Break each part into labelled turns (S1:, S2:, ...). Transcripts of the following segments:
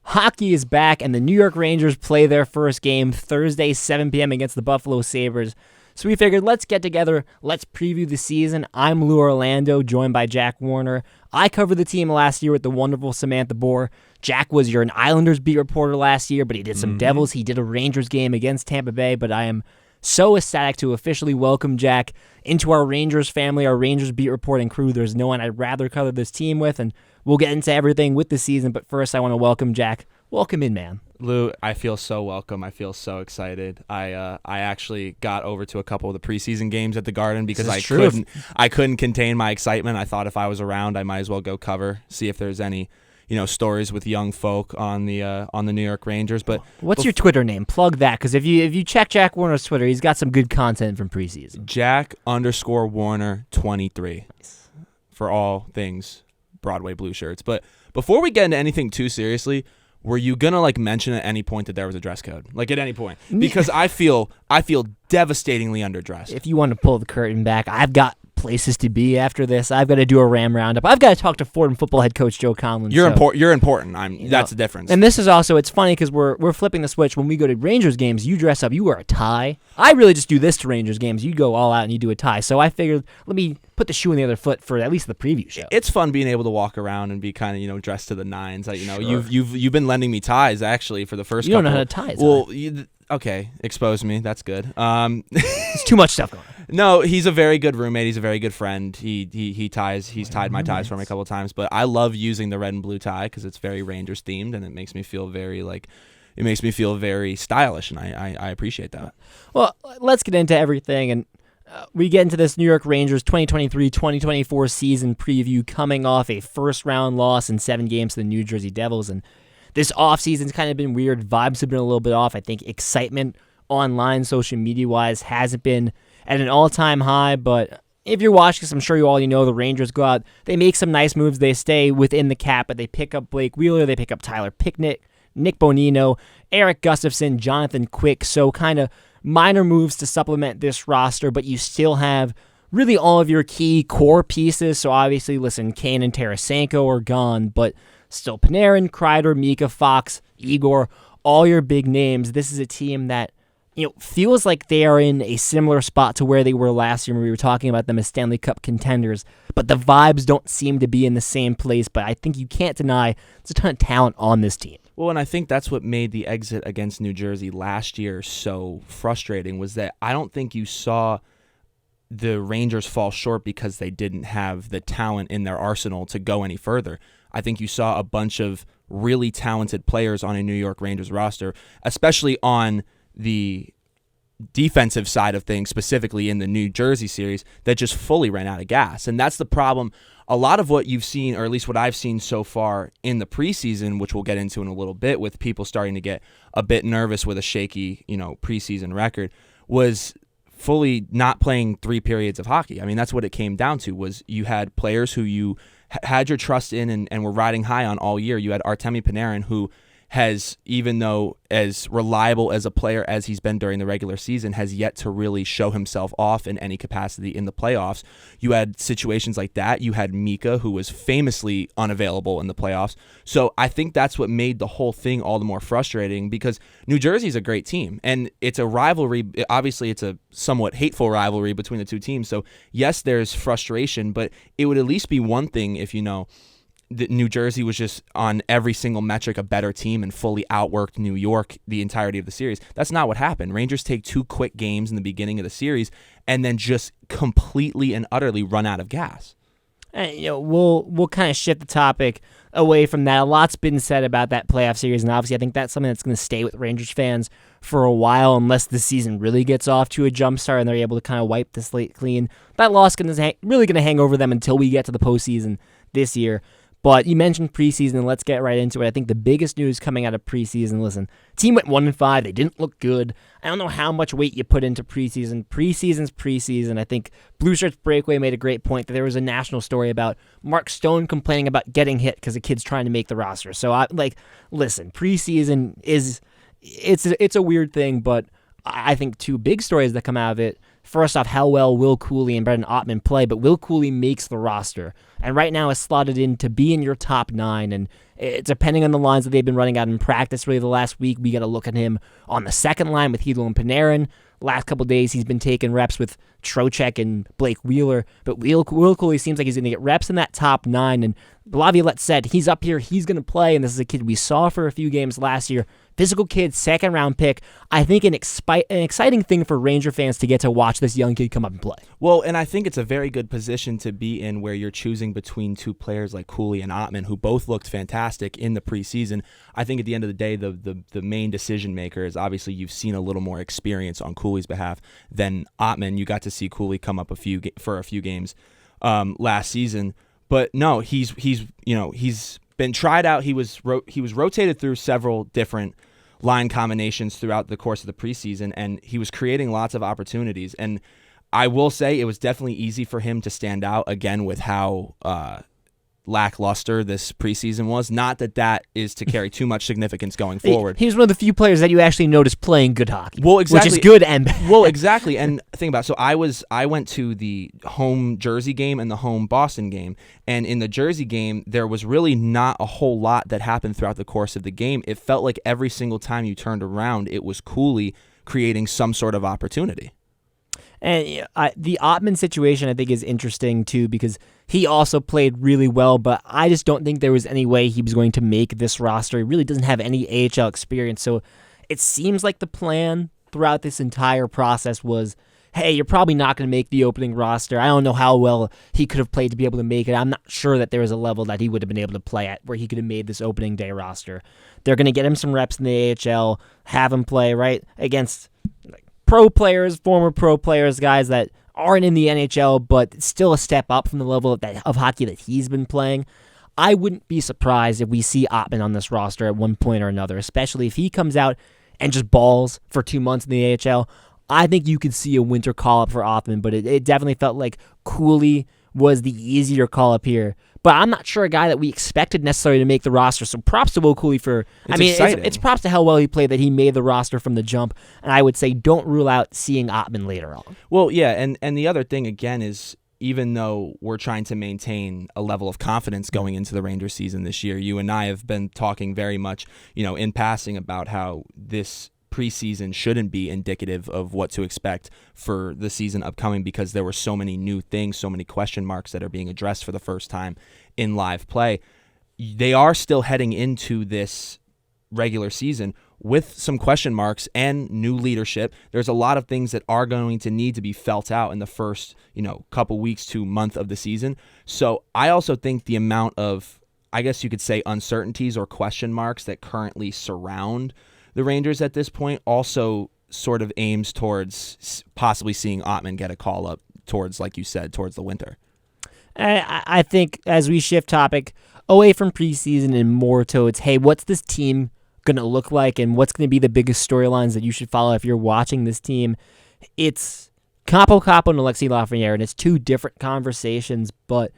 S1: Hockey is back, and the New York Rangers play their first game Thursday, 7 p.m. against the Buffalo Sabres. So we figured, let's get together, let's preview the season. I'm Lou Orlando, joined by Jack Warner. I covered the team last year with the wonderful Samantha Bohr. Jack was your Islanders beat reporter last year, but he did some Devils. He did a Rangers game against Tampa Bay, but I am so ecstatic to officially welcome Jack into our Rangers family, our Rangers beat reporting crew. There's no one I'd rather cover this team with, and we'll get into everything with the season, but first I want to welcome Jack. Welcome in, man.
S2: Lou, I feel so welcome. I feel so excited. I actually got over to a couple of the preseason games at the Garden because I couldn't contain my excitement. I thought if I was around, I might as well go cover, see if there's any stories with young folk on the New York Rangers. But
S1: what's your Twitter name? Plug that, because if you check Jack Warner's Twitter, he's got some good content from preseason.
S2: Jack_Warner23 for all things Broadway Blue Shirts. But before we get into anything too seriously, were you gonna mention at any point that there was a dress code? At any point? Because I feel devastatingly underdressed.
S1: If you want to pull the curtain back, I've got places to be after this. I've got to do a Ram roundup. I've got to talk to Fordham football head coach Joe Conlon.
S2: You're important. That's the difference.
S1: And this is also, it's funny because we're flipping the switch. When we go to Rangers games, you dress up. You wear a tie. I really just do this to Rangers games. You go all out and you do a tie. So I figured, let me put the shoe on the other foot for at least the preview show.
S2: It's fun being able to walk around and be kind of dressed to the nines. Sure. You've been lending me ties actually for the first.
S1: You don't know how to tie.
S2: Okay, expose me. That's good.
S1: There's too much stuff going on.
S2: No, he's a very good roommate. He's a very good friend. He's tied my ties for me a couple of times. But I love using the red and blue tie because it's very Rangers themed and it makes me feel very very stylish, and I appreciate that.
S1: Well, let's get into everything, and we get into this New York Rangers 2023-2024 season preview, coming off a first-round loss in 7 games to the New Jersey Devils, and this offseason's kind of been weird. Vibes have been a little bit off. I think excitement online, social media-wise, hasn't been at an all-time high, but if you're watching this, I'm sure you know the Rangers go out, they make some nice moves, they stay within the cap, but they pick up Blake Wheeler, they pick up Tyler Picknick, Nick Bonino, Eric Gustafson, Jonathan Quick, so kind of minor moves to supplement this roster, but you still have really all of your key core pieces, so obviously, listen, Kane and Tarasenko are gone, but still Panarin, Kreider, Mika, Fox, Igor, all your big names. This is a team that feels like they are in a similar spot to where they were last year when we were talking about them as Stanley Cup contenders, but the vibes don't seem to be in the same place, but I think you can't deny there's a ton of talent on this team.
S2: Well, and I think that's what made the exit against New Jersey last year so frustrating, was that I don't think you saw the Rangers fall short because they didn't have the talent in their arsenal to go any further. I think you saw a bunch of really talented players on a New York Rangers roster, especially on the defensive side of things, specifically in the New Jersey series, that just fully ran out of gas. And that's the problem. A lot of what you've seen, or at least what I've seen so far in the preseason, which we'll get into in a little bit, with people starting to get a bit nervous with a shaky, preseason record, was fully not playing 3 periods of hockey. I mean, that's what it came down to, was you had players who you had your trust in and were riding high on all year. You had Artemi Panarin, who has, even though as reliable as a player as he's been during the regular season, has yet to really show himself off in any capacity in the playoffs. You had situations like that. You had Mika, who was famously unavailable in the playoffs. So I think that's what made the whole thing all the more frustrating, because New Jersey's a great team, and it's a rivalry. Obviously, it's a somewhat hateful rivalry between the two teams. So yes, there's frustration, but it would at least be one thing if that New Jersey was just on every single metric a better team and fully outworked New York the entirety of the series. That's not what happened. Rangers take 2 quick games in the beginning of the series and then just completely and utterly run out of gas.
S1: We'll kind of shift the topic away from that. A lot's been said about that playoff series, and obviously I think that's something that's going to stay with Rangers fans for a while, unless the season really gets off to a jump start and they're able to kind of wipe the slate clean. That loss is really going to hang over them until we get to the postseason this year. But you mentioned preseason, and let's get right into it. I think the biggest news coming out of preseason, listen, team went 1-5. They didn't look good. I don't know how much weight you put into preseason. Preseason's preseason. I think Blue Shirts Breakaway made a great point that there was a national story about Mark Stone complaining about getting hit because a kid's trying to make the roster. So, listen, preseason it's a weird thing, but I think 2 big stories that come out of it. first off, how well Will Cuylle and Brendan Ottman play, but Will Cuylle makes the roster, and right now is slotted in to be in your top 9, and depending on the lines that they've been running out in practice really the last week, we got to look at him on the second line with Hedl and Panarin. Last couple days, he's been taking reps with Trocheck and Blake Wheeler, but Will Cuylle seems like he's going to get reps in that top 9, and Laviolette said he's up here, he's going to play, and this is a kid we saw for a few games last year. Physical kid, second-round pick. I think an exciting thing for Ranger fans to get to watch this young kid come up and play.
S2: Well, and I think it's a very good position to be in where you're choosing between two players like Cuylle and Ottman, who both looked fantastic in the preseason. I think at the end of the day, the main decision maker is obviously you've seen a little more experience on Cooley's behalf than Ottman. You got to see Cuylle come up for a few games last season, but no, he's been tried out. He was rotated through several different line combinations throughout the course of the preseason, and he was creating lots of opportunities. And I will say it was definitely easy for him to stand out again with how lackluster this preseason was. Not that is to carry too much significance going forward.
S1: He was one of the few players that you actually noticed playing good hockey.
S2: Well, exactly.
S1: Which is good and bad.
S2: Well, exactly. And think about it. So I went to the home Jersey game and the home Boston game. And in the Jersey game, there was really not a whole lot that happened throughout the course of the game. It felt like every single time you turned around, it was Cuylle creating some sort of opportunity.
S1: And the Ottman situation, I think, is interesting, too, because he also played really well, but I just don't think there was any way he was going to make this roster. He really doesn't have any AHL experience, so it seems like the plan throughout this entire process was, hey, you're probably not going to make the opening roster. I don't know how well he could have played to be able to make it. I'm not sure that there was a level that he would have been able to play at where he could have made this opening day roster. They're going to get him some reps in the AHL, have him play, right, against pro players, former pro players, guys that aren't in the NHL, but still a step up from the level of hockey that he's been playing. I wouldn't be surprised if we see Ottman on this roster at one point or another, especially if he comes out and just balls for 2 months in the AHL. I think you could see a winter call-up for Ottman, but it definitely felt like Cuylle was the easier call-up here. But I'm not sure a guy that we expected necessarily to make the roster. So props to Will Cuylle for... It's props to how well he played that he made the roster from the jump. And I would say don't rule out seeing Ottman later on.
S2: Well, yeah, and the other thing, again, is even though we're trying to maintain a level of confidence going into the Rangers season this year, you and I have been talking very much, in passing about how this preseason shouldn't be indicative of what to expect for the season upcoming because there were so many new things, so many question marks that are being addressed for the first time in live play. They are still heading into this regular season with some question marks and new leadership. There's a lot of things that are going to need to be felt out in the first, couple weeks to month of the season. So I also think the amount of, I guess you could say, uncertainties or question marks that currently surround the Rangers at this point also sort of aims towards possibly seeing Ottman get a call up towards, like you said, towards the winter.
S1: I think as we shift topic away from preseason and more towards, hey, what's this team going to look like and what's going to be the biggest storylines that you should follow if you're watching this team? It's Kaapo and Alexis Lafreniere, and it's two different conversations, but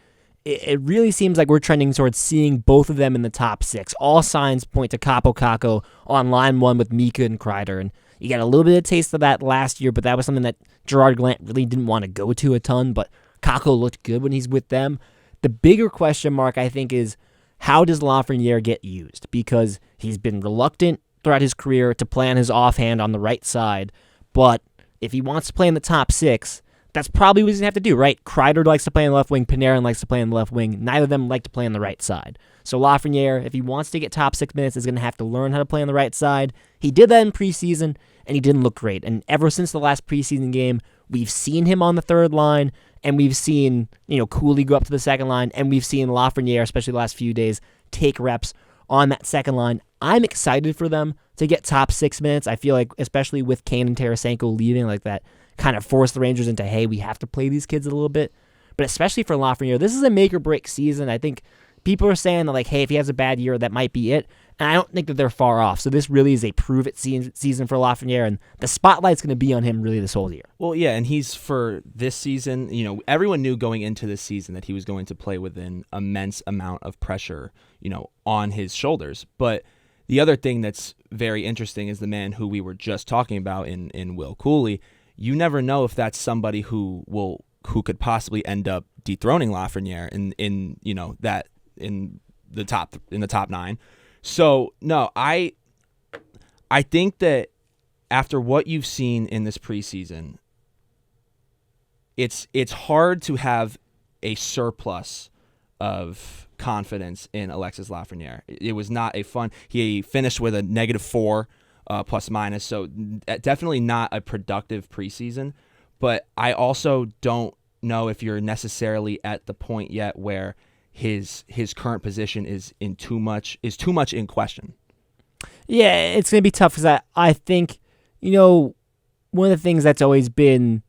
S1: it really seems like we're trending towards seeing both of them in the top 6. All signs point to Kaapo on line 1 with Mika and Kreider, and you got a little bit of taste of that last year, but that was something that Gerard Gallant really didn't want to go to a ton, but Kakko looked good when he's with them. The bigger question mark, I think, is how does Lafreniere get used? Because he's been reluctant throughout his career to play on his offhand on the right side, but if he wants to play in the top 6, that's probably what he's going to have to do, right? Kreider likes to play on the left wing. Panarin likes to play on the left wing. Neither of them like to play on the right side. So Lafreniere, if he wants to get top 6 minutes, is going to have to learn how to play on the right side. He did that in preseason, and he didn't look great. And ever since the last preseason game, we've seen him on the third line, and we've seen Cuylle go up to the second line, and we've seen Lafreniere, especially the last few days, take reps on that second line. I'm excited for them to get top 6 minutes. I feel like, especially with Kane and Tarasenko leaving like that, kind of force the Rangers into, hey, we have to play these kids a little bit. But especially for Lafreniere, this is a make-or-break season. I think people are saying that, hey, if he has a bad year, that might be it. And I don't think that they're far off. So this really is a prove-it season for Lafreniere, and the spotlight's going to be on him really this whole year.
S2: Well, yeah, and he's for this season, everyone knew going into this season that he was going to play with an immense amount of pressure, on his shoulders. But the other thing that's very interesting is the man who we were just talking about in Will Cuylle. you never know if that's somebody who could possibly end up dethroning Lafreniere in the top 9. So no, I think that after what you've seen in this preseason, it's hard to have a surplus of confidence in Alexis Lafreniere. It was not a fun. He finished with a -4 plus minus, so definitely not a productive preseason. But I also don't know if you're necessarily at the point yet where his current position is too much in question.
S1: Yeah, it's going to be tough because I think, one of the things that's always been,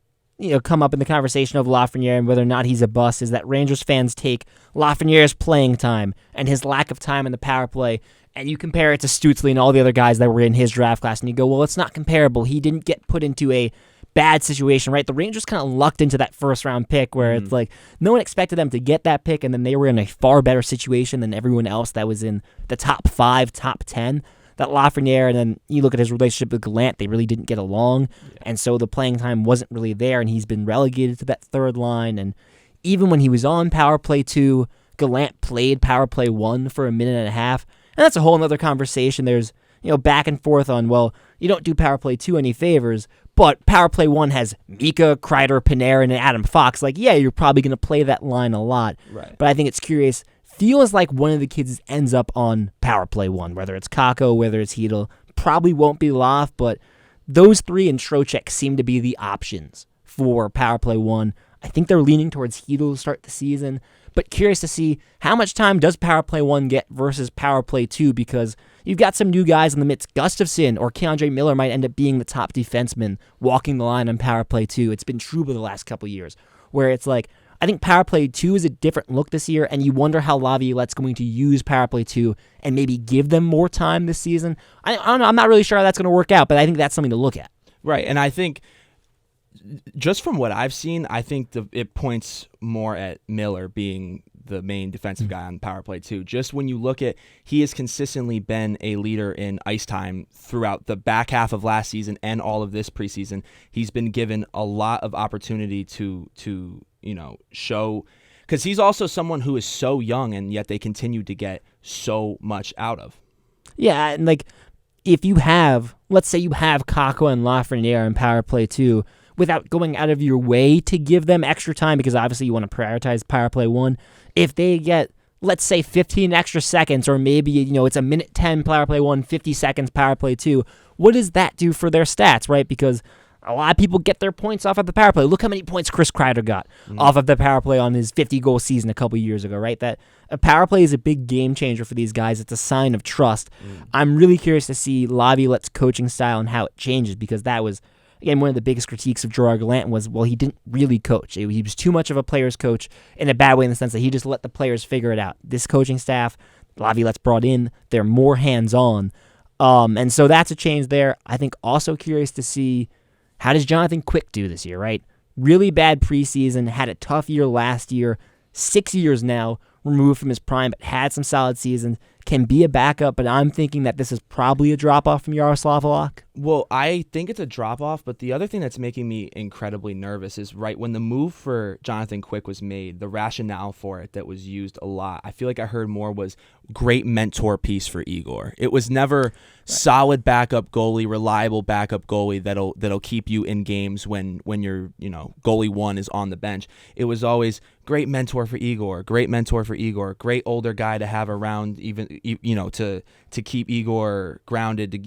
S1: come up in the conversation of Lafreniere and whether or not he's a bust is that Rangers fans take Lafreniere's playing time and his lack of time in the power play, and you compare it to Stützle and all the other guys that were in his draft class, and you go, well, it's not comparable. He didn't get put into a bad situation, right? The Rangers kind of lucked into that first-round pick where it's like no one expected them to get that pick, and then they were in a far better situation than everyone else that was in the top 5, top 10. That Lafreniere, and then you look at his relationship with Gallant, they really didn't get along, and so the playing time wasn't really there, and he's been relegated to that third line, and even when he was on power play 2, Gallant played power play 1 for a minute and a half, and that's a whole other conversation. There's back and forth on, well, you don't do power play 2 any favors, but power play 1 has Mika, Kreider, Panarin, and Adam Fox. Like, yeah, you're probably going to play that line a lot,
S2: right?
S1: But I think it's curious. Feels like one of the kids ends up on power play 1, whether it's Kakko, whether it's Hedl. Probably won't be Laf, but those 3 and Trocheck seem to be the options for power play 1. I think they're leaning towards Hedl to start the season, but curious to see how much time does power play 1 get versus power play 2, because you've got some new guys in the midst. Gustafsson or Keandre Miller might end up being the top defenseman walking the line on power play 2. It's been true for the last couple years, where it's like, I think power play 2 is a different look this year, and you wonder how Laviolette's going to use power play 2 and maybe give them more time this season. I don't know. I'm not really sure how that's going to work out, but I think that's something to look at.
S2: Right, and I think just from what I've seen, I think it points more at Miller being the main defensive guy on power play 2. Just when you look at, he has consistently been a leader in ice time throughout the back half of last season and all of this preseason. He's been given a lot of opportunity to show, because he's also someone who is so young and yet they continue to get so much out of.
S1: Yeah, and like if you have, let's say you have Kakko and Lafreniere in power play 2 without going out of your way to give them extra time, because obviously you want to prioritize power play 1, if they get, let's say 15 extra seconds, or maybe it's a minute 10 power play 1, 50 seconds power play 2, what does that do for their stats, right? Because a lot of people get their points off of the power play. Look how many points Chris Kreider got off of the power play on his 50-goal season a couple years ago, right? That a power play is a big game changer for these guys. It's a sign of trust. I'm really curious to see Laviolette's coaching style and how it changes, because that was, again, one of the biggest critiques of Gerard Gallant was, well, he didn't really coach. He was too much of a player's coach in a bad way, in the sense that he just let the players figure it out. This coaching staff, Laviolette's brought in, they're more hands-on. And so that's a change there. I think also curious to see, how does Jonathan Quick do this year, right? Really bad preseason, had a tough year last year, 6 years now removed from his prime, but had some solid seasons, can be a backup, but I'm thinking that this is probably a drop-off from Yaroslav Halak.
S2: Well, I think it's a drop-off, but the other thing that's making me incredibly nervous is right when the move for Jonathan Quick was made, the rationale for it that was used a lot, I feel like I heard more was great mentor piece for Igor. It was never solid backup goalie, reliable backup goalie that'll keep you in games when your goalie 1 is on the bench. It was always great mentor for Igor, great older guy to have around, even to keep Igor grounded,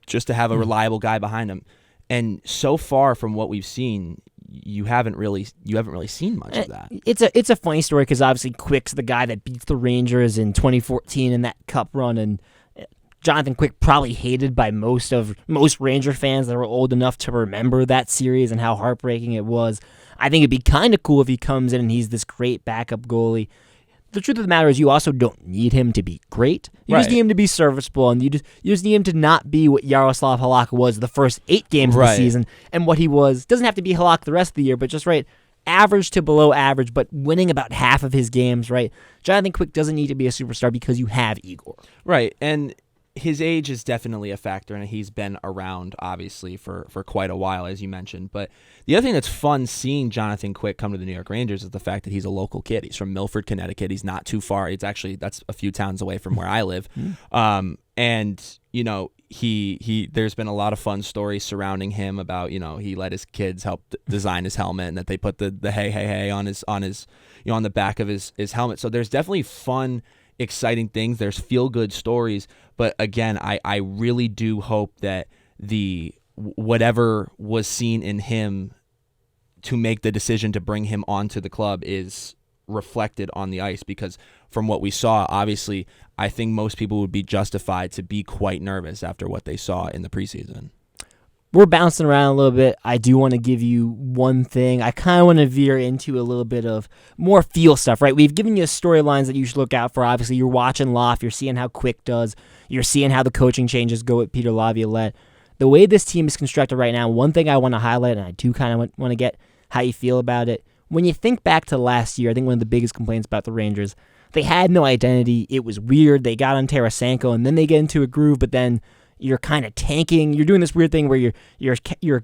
S2: just to have a reliable guy behind him. And so far from what we've seen, you haven't really seen much of that.
S1: It's a funny story, because obviously Quick's the guy that beats the Rangers in 2014 in that cup run, and Jonathan Quick probably hated by most Ranger fans that were old enough to remember that series and how heartbreaking it was. I think it'd be kind of cool if he comes in and he's this great backup goalie. The truth of the matter is, you also don't need him to be great. You just need him to be serviceable, and you just need him to not be what Yaroslav Halak was the first 8 games of the season, and what he was. Doesn't have to be Halak the rest of the year, but just average to below average, but winning about half of his games, right? Jonathan Quick doesn't need to be a superstar because you have Igor.
S2: Right, and his age is definitely a factor, and he's been around, obviously, for quite a while, as you mentioned. But the other thing that's fun seeing Jonathan Quick come to the New York Rangers is the fact that he's a local kid. He's from Milford, Connecticut. He's not too far. That's a few towns away from where I live. And, there's been a lot of fun stories surrounding him about, he let his kids help design his helmet, and that they put the hey on his on the back of his helmet. So there's definitely fun, exciting things. There's feel-good stories. But again, I really do hope that whatever was seen in him to make the decision to bring him onto the club is reflected on the ice, because from what we saw, obviously, I think most people would be justified to be quite nervous after what they saw in the preseason.
S1: We're bouncing around a little bit. I do want to give you one thing. I kind of want to veer into a little bit of more feel stuff, right? We've given you storylines that you should look out for. Obviously, you're watching Loft. You're seeing how Quick does. You're seeing how the coaching changes go with Peter Laviolette. The way this team is constructed right now, one thing I want to highlight, and I do kind of want to get how you feel about it. When you think back to last year, I think one of the biggest complaints about the Rangers, they had no identity. It was weird. They got on Tarasenko, and then they get into a groove, but then you're kind of tanking. You're doing this weird thing where you're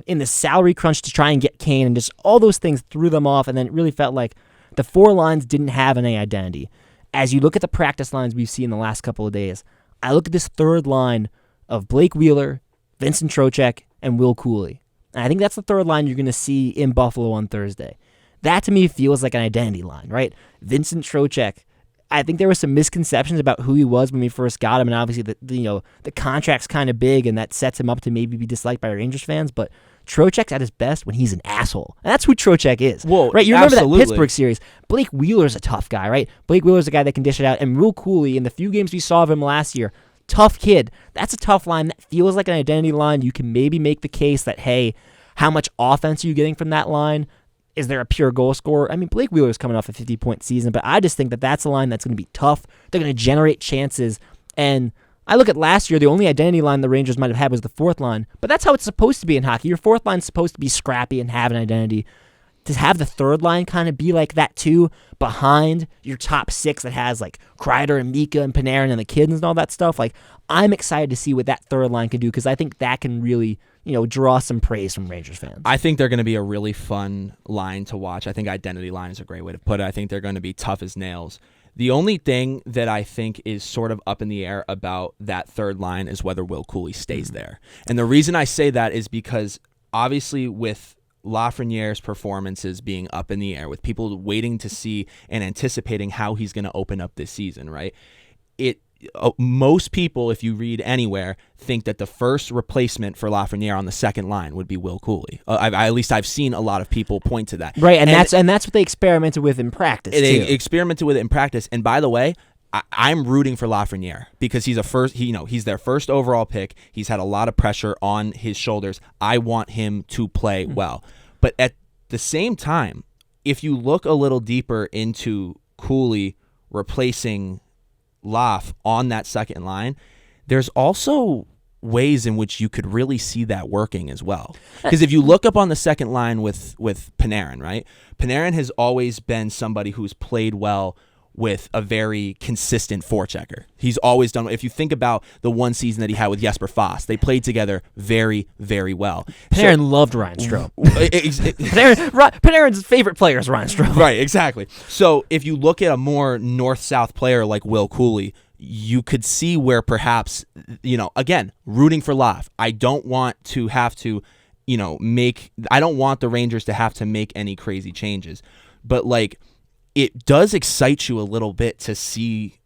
S1: in the salary crunch to try and get Kane, and just all those things threw them off, and then it really felt like the four lines didn't have any identity. As you look at the practice lines we've seen the last couple of days, I look at this third line of Blake Wheeler, Vincent Trocheck, and Will Cuylle. And I think that's the third line you're going to see in Buffalo on Thursday. That to me feels like an identity line, right? Vincent Trocheck, I think there were some misconceptions about who he was when we first got him, and obviously the contract's kind of big, and that sets him up to maybe be disliked by Rangers fans, but Trocheck's at his best when he's an asshole. And that's who Trocheck is.
S2: Well,
S1: right? You
S2: absolutely.
S1: Remember that Pittsburgh series. Blake Wheeler's a tough guy, right? Blake Wheeler's a guy that can dish it out, and Will Cuylle, in the few games we saw of him last year, tough kid. That's a tough line. That feels like an identity line. You can maybe make the case that, hey, how much offense are you getting from that line? Is there a pure goal scorer? I mean, Blake Wheeler's coming off a 50-point season, but I just think that that's a line that's going to be tough. They're going to generate chances. And I look at last year, the only identity line the Rangers might have had was the fourth line, but that's how it's supposed to be in hockey. Your fourth line's supposed to be scrappy and have an identity. To have the third line kind of be like that too, behind your top six that has like Kreider and Mika and Panarin and the kids and all that stuff, like I'm excited to see what that third line can do, because I think that can really draw some praise from Rangers fans.
S2: I think they're going to be a really fun line to watch. I think identity line is a great way to put it. I think they're going to be tough as nails. The only thing that I think is sort of up in the air about that third line is whether Will Cuylle stays there. And the reason I say that is because obviously with Lafreniere's performances being up in the air, with people waiting to see and anticipating how he's going to open up this season, right? Most people, if you read anywhere, think that the first replacement for Lafreniere on the second line would be Will Cuylle. At least I've seen a lot of people point to that.
S1: Right, and that's what they experimented with in practice.
S2: They experimented with it in practice. And by the way, I'm rooting for Lafreniere because he's he's their first overall pick. He's had a lot of pressure on his shoulders. I want him to play well. But at the same time, if you look a little deeper into Cuylle replacing Laf on that second line, there's also ways in which you could really see that working as well. Because if you look up on the second line with Panarin, right? Panarin has always been somebody who's played well with a very consistent forechecker. He's always done. If you think about the one season that he had with Jesper Foss, they played together very, very well.
S1: Panarin loved Ryan Strome. Panarin's favorite player is Ryan Strome.
S2: Right, exactly. So if you look at a more north-south player like Will Cuylle, you could see where perhaps, again, rooting for Laf. I don't want to have to, I don't want the Rangers to have to make any crazy changes. But it does excite you a little bit to see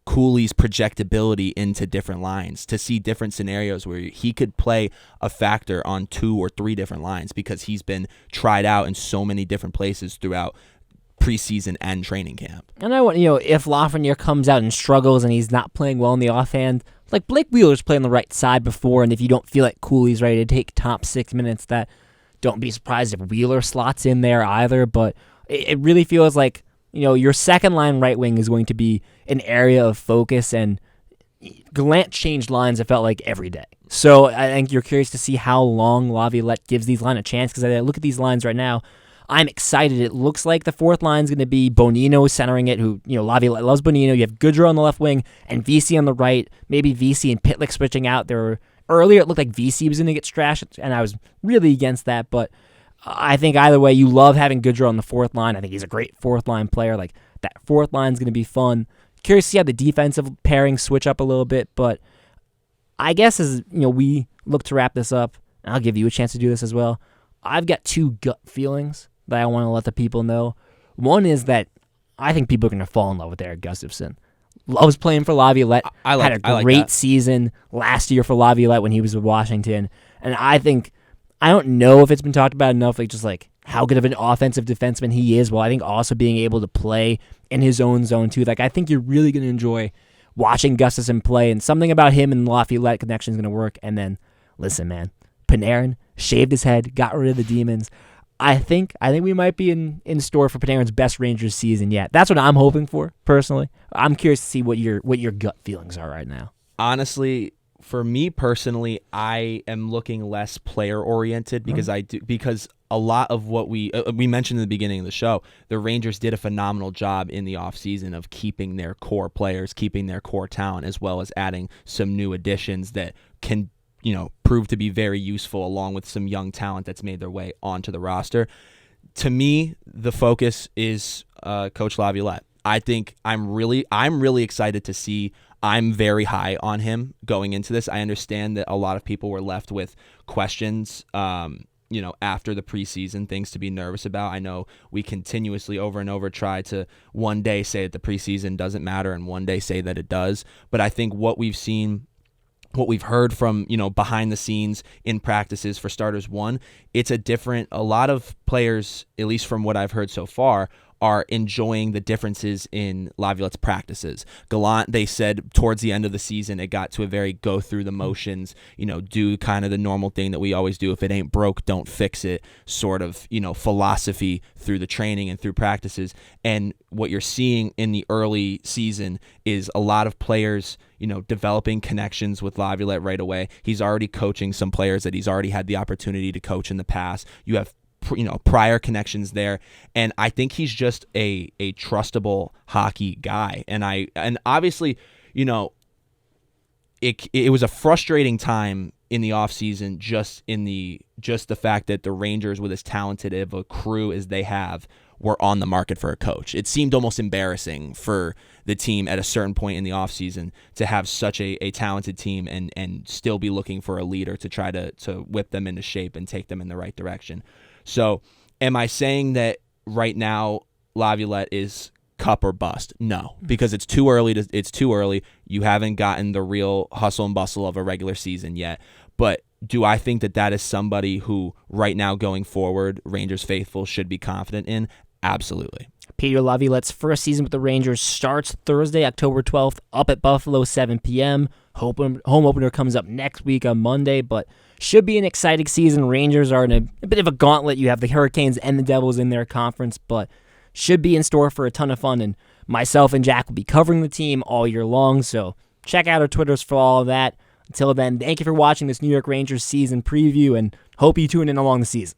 S2: Cooley's projectability into different lines, to see different scenarios where he could play a factor on 2 or 3 different lines because he's been tried out in so many different places throughout preseason and training camp.
S1: And I want, if Lafreniere comes out and struggles and he's not playing well in the offhand, like Blake Wheeler's played on the right side before, and if you don't feel like Cooley's ready to take top 6 minutes, that don't be surprised if Wheeler slots in there either, but it really feels like, your second line right wing is going to be an area of focus, and Gallant changed lines, it felt like, every day. So I think you're curious to see how long Laviolette gives these lines a chance, because I look at these lines right now. I'm excited. It looks like the fourth line is going to be Bonino centering it, who, Laviolette loves Bonino. You have Goodrow on the left wing and VC on the right. Maybe VC and Pitlick switching out. Earlier, it looked like VC was going to get trashed, and I was really against that, but I think either way, you love having Goodrow on the fourth line. I think he's a great fourth line player. Like, that fourth line is going to be fun. Curious to see how the defensive pairings switch up a little bit, but I guess as we look to wrap this up, and I'll give you a chance to do this as well, I've got two gut feelings that I want to let the people know. One is that I think people are going to fall in love with Eric Gustafsson. Loves playing for Laviolette. Had a great season last year for Laviolette when he was with Washington. And I don't know if it's been talked about enough, just how good of an offensive defenseman he is. Well, I think also being able to play in his own zone too. I think you're really going to enjoy watching Gustafsson play, and something about him and Lafayette connection is going to work. And then, listen, man, Panarin shaved his head, got rid of the demons. I think we might be in store for Panarin's best Rangers season yet. That's what I'm hoping for, personally. I'm curious to see what your gut feelings are right now.
S2: Honestly, for me personally, I am looking less player oriented because because a lot of what we mentioned in the beginning of the show, the Rangers did a phenomenal job in the offseason of keeping their core players, keeping their core talent, as well as adding some new additions that can prove to be very useful, along with some young talent that's made their way onto the roster. To me, the focus is Coach Laviolette. I think I'm really excited to see. I'm very high on him going into this. I understand that a lot of people were left with questions, after the preseason, things to be nervous about. I know we continuously over and over try to one day say that the preseason doesn't matter and one day say that it does. But I think what we've seen, what we've heard from, behind the scenes in practices, for starters, a lot of players, at least from what I've heard so far, are enjoying the differences in Laviolette's practices. Gallant, they said towards the end of the season, it got to a very go through the motions, do kind of the normal thing that we always do. If it ain't broke, don't fix it sort of, philosophy through the training and through practices. And what you're seeing in the early season is a lot of players, developing connections with Laviolette right away. He's already coaching some players that he's already had the opportunity to coach in the past. You have prior connections there, and I think he's just a trustable hockey guy. And obviously, it was a frustrating time in the offseason, just the fact that the Rangers, with as talented of a crew as they have, were on the market for a coach. It seemed almost embarrassing for the team at a certain point in the offseason to have such a talented team and still be looking for a leader to try to whip them into shape and take them in the right direction. So am I saying that right now Laviolette is cup or bust? No, because it's too early. You haven't gotten the real hustle and bustle of a regular season yet. But do I think that is somebody who right now going forward, Rangers faithful should be confident in? Absolutely.
S1: Peter Laviolette's first season with the Rangers starts Thursday, October 12th, up at Buffalo, 7 p.m. Home opener comes up next week on Monday, but should be an exciting season. Rangers are in a bit of a gauntlet. You have the Hurricanes and the Devils in their conference, but should be in store for a ton of fun, and myself and Jack will be covering the team all year long, so check out our Twitters for all of that. Until then, thank you for watching this New York Rangers season preview, and hope you tune in along the season.